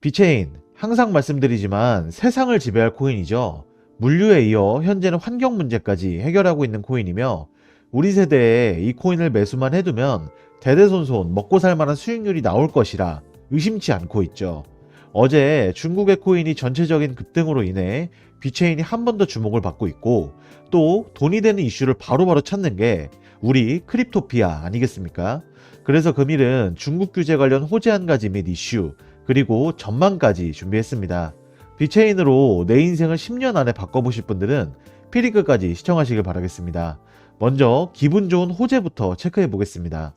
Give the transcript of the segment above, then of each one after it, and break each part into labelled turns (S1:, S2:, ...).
S1: 비체인, 항상 말씀드리지만 세상을 지배할 코인이죠. 물류에 이어 현재는 환경 문제까지 해결하고 있는 코인이며 우리 세대에 이 코인을 매수만 해두면 대대손손 먹고 살 만한 수익률이 나올 것이라 의심치 않고 있죠. 어제 중국의 코인이 전체적인 급등으로 인해 비체인이 한 번 더 주목을 받고 있고 또 돈이 되는 이슈를 바로바로 찾는 게 우리 크립토피아 아니겠습니까? 그래서 금일은 중국 규제 관련 호재 한 가지 및 이슈 그리고 전망까지 준비했습니다. 비체인으로 내 인생을 10년 안에 바꿔보실 분들은 피리끝까지 시청하시길 바라겠습니다. 먼저 기분 좋은 호재부터 체크해 보겠습니다.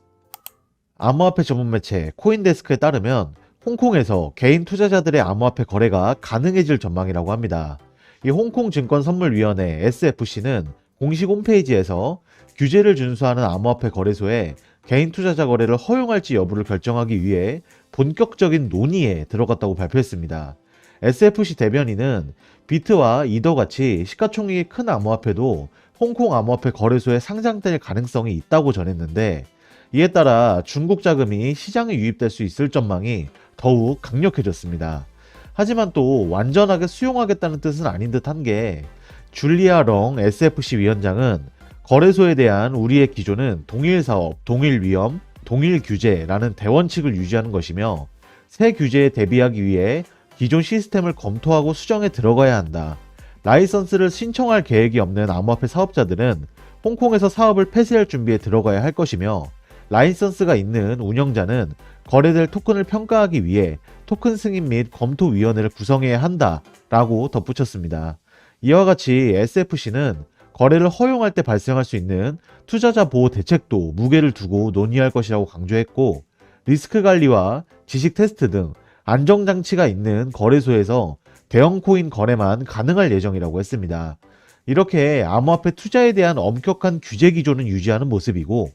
S1: 암호화폐 전문 매체 코인데스크에 따르면 홍콩에서 개인 투자자들의 암호화폐 거래가 가능해질 전망이라고 합니다. 이 홍콩증권선물위원회 SFC는 공식 홈페이지에서 규제를 준수하는 암호화폐 거래소에 개인 투자자 거래를 허용할지 여부를 결정하기 위해 본격적인 논의에 들어갔다고 발표했습니다. SFC 대변인은 비트와 이더 같이 시가총액이 큰 암호화폐도 홍콩 암호화폐 거래소에 상장될 가능성이 있다고 전했는데 이에 따라 중국 자금이 시장에 유입될 수 있을 전망이 더욱 강력해졌습니다. 하지만 또 완전하게 수용하겠다는 뜻은 아닌 듯한 게 줄리아 렁 SFC 위원장은 거래소에 대한 우리의 기조는 동일 사업, 동일 위험, 동일 규제라는 대원칙을 유지하는 것이며 새 규제에 대비하기 위해 기존 시스템을 검토하고 수정에 들어가야 한다. 라이선스를 신청할 계획이 없는 암호화폐 사업자들은 홍콩에서 사업을 폐쇄할 준비에 들어가야 할 것이며 라이선스가 있는 운영자는 거래될 토큰을 평가하기 위해 토큰 승인 및 검토위원회를 구성해야 한다 라고 덧붙였습니다. 이와 같이 SFC는 거래를 허용할 때 발생할 수 있는 투자자 보호 대책도 무게를 두고 논의할 것이라고 강조했고 리스크 관리와 지식 테스트 등 안정장치가 있는 거래소에서 대형 코인 거래만 가능할 예정이라고 했습니다. 이렇게 암호화폐 투자에 대한 엄격한 규제 기조는 유지하는 모습이고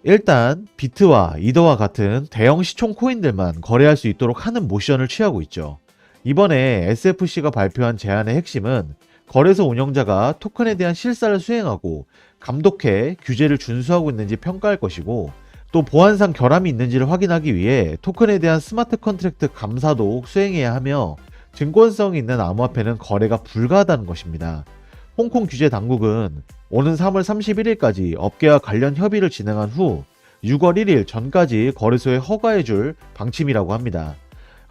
S1: 일단 비트와 이더와 같은 대형 시총 코인들만 거래할 수 있도록 하는 모션을 취하고 있죠. 이번에 SFC가 발표한 제안의 핵심은 거래소 운영자가 토큰에 대한 실사를 수행하고 감독해 규제를 준수하고 있는지 평가할 것이고 또 보안상 결함이 있는지를 확인하기 위해 토큰에 대한 스마트 컨트랙트 감사도 수행해야 하며 증권성이 있는 암호화폐는 거래가 불가하다는 것입니다. 홍콩 규제 당국은 오는 3월 31일까지 업계와 관련 협의를 진행한 후 6월 1일 전까지 거래소에 허가해줄 방침이라고 합니다.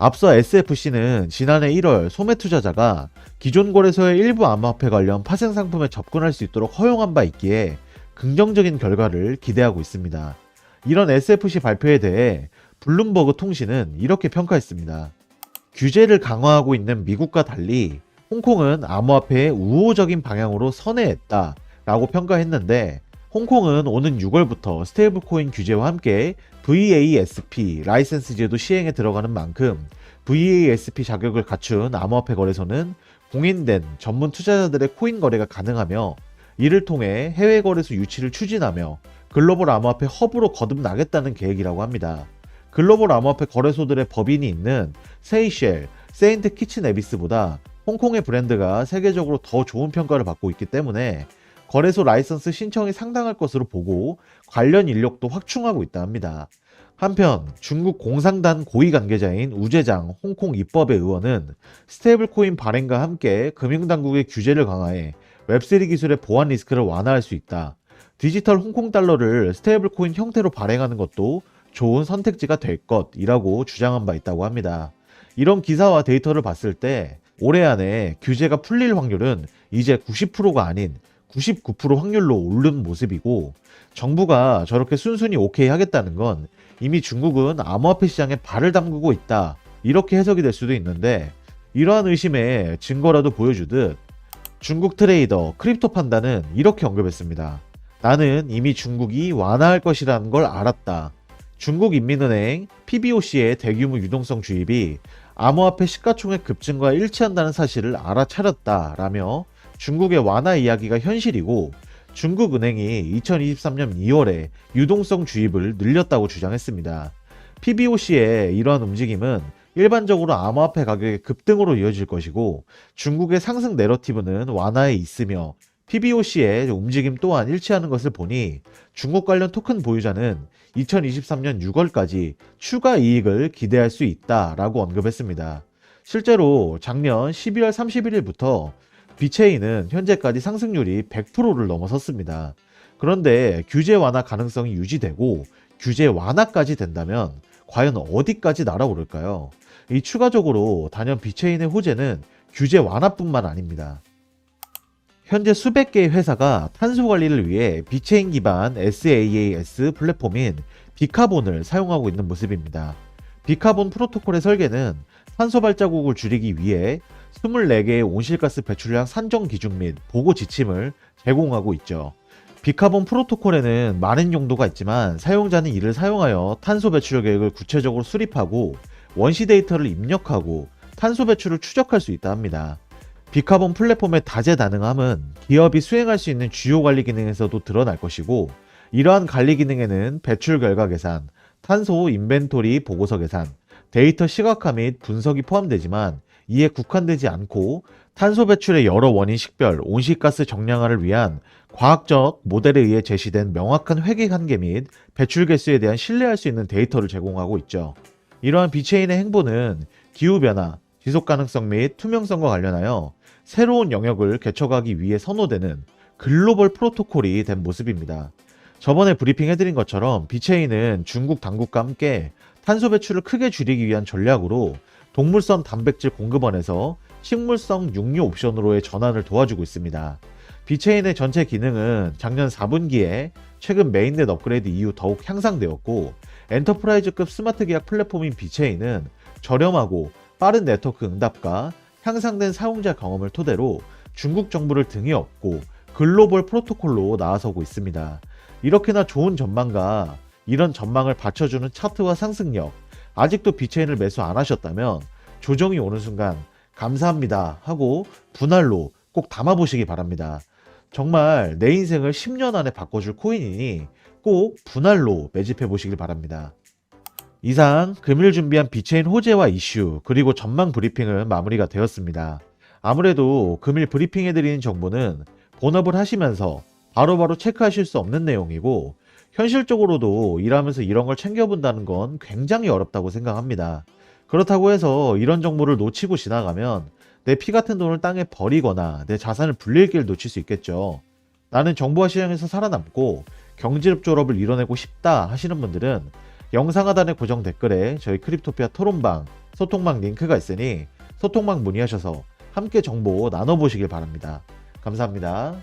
S1: 앞서 SFC는 지난해 1월 소매 투자자가 기존 거래소의 일부 암호화폐 관련 파생 상품에 접근할 수 있도록 허용한 바 있기에 긍정적인 결과를 기대하고 있습니다. 이런 SFC 발표에 대해 블룸버그 통신은 이렇게 평가했습니다. 규제를 강화하고 있는 미국과 달리 홍콩은 암호화폐의 우호적인 방향으로 선회했다 라고 평가했는데 홍콩은 오는 6월부터 스테이블코인 규제와 함께 VASP 라이센스제도 시행에 들어가는 만큼 VASP 자격을 갖춘 암호화폐 거래소는 공인된 전문 투자자들의 코인 거래가 가능하며 이를 통해 해외 거래소 유치를 추진하며 글로벌 암호화폐 허브로 거듭나겠다는 계획이라고 합니다. 글로벌 암호화폐 거래소들의 법인이 있는 세이셸, 세인트 키츠 네비스보다 홍콩의 브랜드가 세계적으로 더 좋은 평가를 받고 있기 때문에 거래소 라이선스 신청이 상당할 것으로 보고 관련 인력도 확충하고 있다 합니다. 한편 중국 공상단 고위 관계자인 우재장 홍콩 입법의 의원은 스테이블코인 발행과 함께 금융당국의 규제를 강화해 웹3 기술의 보안 리스크를 완화할 수 있다. 디지털 홍콩 달러를 스테이블코인 형태로 발행하는 것도 좋은 선택지가 될 것이라고 주장한 바 있다고 합니다. 이런 기사와 데이터를 봤을 때 올해 안에 규제가 풀릴 확률은 이제 90%가 아닌 99% 확률로 오른 모습이고 정부가 저렇게 순순히 오케이 하겠다는 건 이미 중국은 암호화폐 시장에 발을 담그고 있다 이렇게 해석이 될 수도 있는데 이러한 의심의 증거라도 보여주듯 중국 트레이더 크립토 판다는 이렇게 언급했습니다. 나는 이미 중국이 완화할 것이라는 걸 알았다. 중국인민은행 PBOC의 대규모 유동성 주입이 암호화폐 시가총액 급증과 일치한다는 사실을 알아차렸다 라며 중국의 완화 이야기가 현실이고 중국은행이 2023년 2월에 유동성 주입을 늘렸다고 주장했습니다. PBOC의 이러한 움직임은 일반적으로 암호화폐 가격의 급등으로 이어질 것이고 중국의 상승 내러티브는 완화에 있으며 PBOC의 움직임 또한 일치하는 것을 보니 중국 관련 토큰 보유자는 2023년 6월까지 추가 이익을 기대할 수 있다라고 언급했습니다. 실제로 작년 12월 31일부터 비체인은 현재까지 상승률이 100%를 넘어섰습니다. 그런데 규제 완화 가능성이 유지되고 규제 완화까지 된다면 과연 어디까지 날아오를까요? 이 추가적으로 단연 비체인의 호재는 규제 완화뿐만 아닙니다. 현재 수백 개의 회사가 탄소 관리를 위해 비체인 기반 SaaS 플랫폼인 비카본을 사용하고 있는 모습입니다. 비카본 프로토콜의 설계는 탄소 발자국을 줄이기 위해 24개의 온실가스 배출량 산정 기준 및 보고 지침을 제공하고 있죠. 비카본 프로토콜에는 많은 용도가 있지만 사용자는 이를 사용하여 탄소 배출 계획을 구체적으로 수립하고 원시 데이터를 입력하고 탄소 배출을 추적할 수 있다 합니다. 비카본 플랫폼의 다재다능함은 기업이 수행할 수 있는 주요 관리 기능에서도 드러날 것이고, 이러한 관리 기능에는 배출 결과 계산, 탄소 인벤토리 보고서 계산, 데이터 시각화 및 분석이 포함되지만 이에 국한되지 않고 탄소 배출의 여러 원인 식별, 온실가스 정량화를 위한 과학적 모델에 의해 제시된 명확한 회계 한계 및 배출 개수에 대한 신뢰할 수 있는 데이터를 제공하고 있죠. 이러한 비체인의 행보는 기후변화, 지속가능성 및 투명성과 관련하여 새로운 영역을 개척하기 위해 선호되는 글로벌 프로토콜이 된 모습입니다. 저번에 브리핑해드린 것처럼 비체인은 중국 당국과 함께 탄소 배출을 크게 줄이기 위한 전략으로 동물성 단백질 공급원에서 식물성 육류 옵션으로의 전환을 도와주고 있습니다. 비체인의 전체 기능은 작년 4분기에 최근 메인넷 업그레이드 이후 더욱 향상되었고, 엔터프라이즈급 스마트 계약 플랫폼인 비체인은 저렴하고 빠른 네트워크 응답과 향상된 사용자 경험을 토대로 중국 정부를 등에 업고 글로벌 프로토콜로 나아서고 있습니다. 이렇게나 좋은 전망과 이런 전망을 받쳐주는 차트와 상승력, 아직도 비체인을 매수 안 하셨다면 조정이 오는 순간 감사합니다 하고 분할로 꼭 담아보시기 바랍니다. 정말 내 인생을 10년 안에 바꿔줄 코인이니 꼭 분할로 매집해 보시길 바랍니다. 이상 금일 준비한 비체인 호재와 이슈 그리고 전망 브리핑은 마무리가 되었습니다. 아무래도 금일 브리핑해드리는 정보는 본업을 하시면서 바로바로 체크하실 수 없는 내용이고, 현실적으로도 일하면서 이런 걸 챙겨본다는 건 굉장히 어렵다고 생각합니다. 그렇다고 해서 이런 정보를 놓치고 지나가면 내 피 같은 돈을 땅에 버리거나 내 자산을 불릴 길 놓칠 수 있겠죠. 나는 정보화 시장에서 살아남고 경제력 졸업을 이뤄내고 싶다 하시는 분들은 영상 하단의 고정 댓글에 저희 크립토피아 토론방, 소통방 링크가 있으니 소통방 문의하셔서 함께 정보 나눠보시길 바랍니다. 감사합니다.